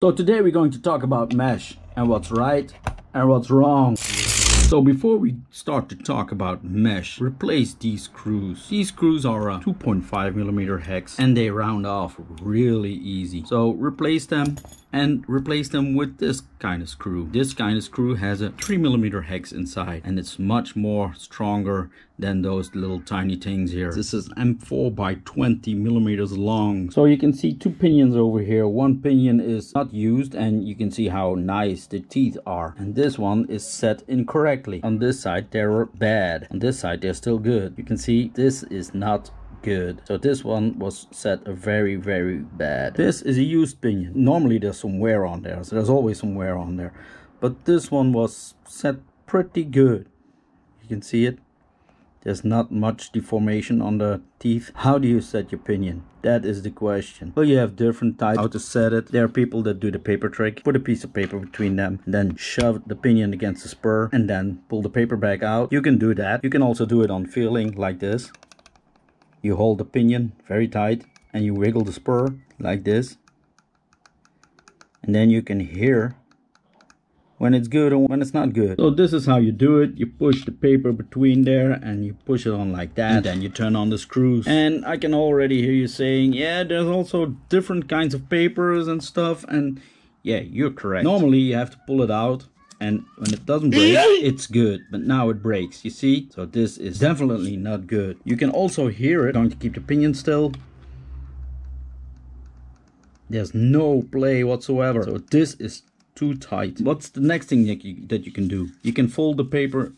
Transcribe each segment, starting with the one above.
So today we're going to talk about mesh and what's right and what's wrong. So before we start to talk about mesh, replace these screws. These screws are a 2.5mm hex and they round off really easy. So replace them and replace them with this kind of screw. This kind of screw has a 3mm hex inside and it's much more stronger than those little tiny things here. This is M4 by 20mm long. So you can see two pinions over here. One pinion is not used and you can see how nice the teeth are. And this one is set incorrectly. On this side they're bad. On this side they're still good. You can see this is not good. So this one was set very bad. This is a used pinion. Normally there's some wear on there. So there's always some wear on there. But this one was set pretty good. You can see it. There's not much deformation on the teeth. How do you set your pinion? That is the question. Well, you have different types how to set it. There are people that do the paper trick. Put a piece of paper between them and then shove the pinion against the spur and then pull the paper back out. You can do that. You can also do it on feeling like this. You hold the pinion very tight and you wiggle the spur like this. And then you can hear when it's good and when it's not good. So this is how you do it. You push the paper between there and you push it on like that. And then you turn on the screws. And I can already hear you saying, yeah, there's also different kinds of papers and stuff. And yeah, you're correct. Normally you have to pull it out. And when it doesn't break, it's good. But now it breaks, you see? So this is definitely not good. You can also hear it. I'm going to keep the pinion still. There's no play whatsoever. So this is too tight. What's the next thing that you can do? You can fold the paper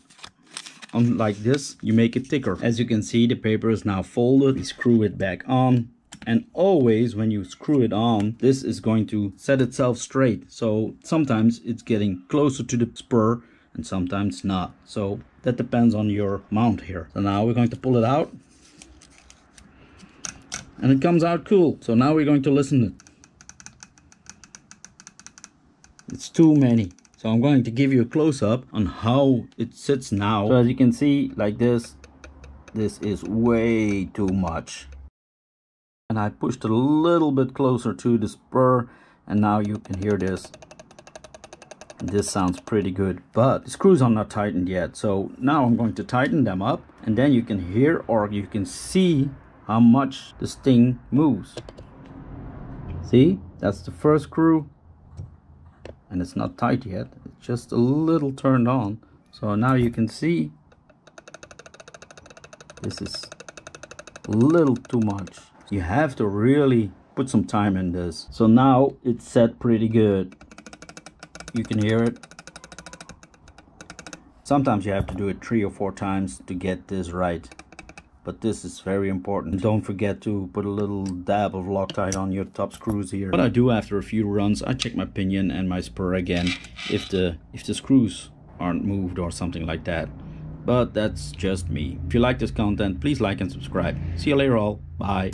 on like this. You make it thicker. As you can see, the paper is now folded. You screw it back on. And always when you screw it on, this is going to set itself straight. So sometimes it's getting closer to the spur and sometimes not. So that depends on your mount here. So now we're going to pull it out. And it comes out cool. So now we're going to listen to it. It's too many. So I'm going to give you a close-up on how it sits now. So as you can see, like this is way too much. And I pushed it a little bit closer to the spur and now you can hear this. And this sounds pretty good, but the screws are not tightened yet. So now I'm going to tighten them up and then you can hear or you can see how much this thing moves. See, that's the first screw. And it's not tight yet, it's just a little turned on. So now you can see this is a little too much. You have to really put some time in this. So now it's set pretty good. You can hear it. Sometimes you have to do it 3 or 4 times to get this right. But this is very important. Don't forget to put a little dab of Loctite on your top screws here. What I do after a few runs, I check my pinion and my spur again if the screws aren't moved or something like that. But that's just me. If you like this content, please like and subscribe. See you later all. Bye.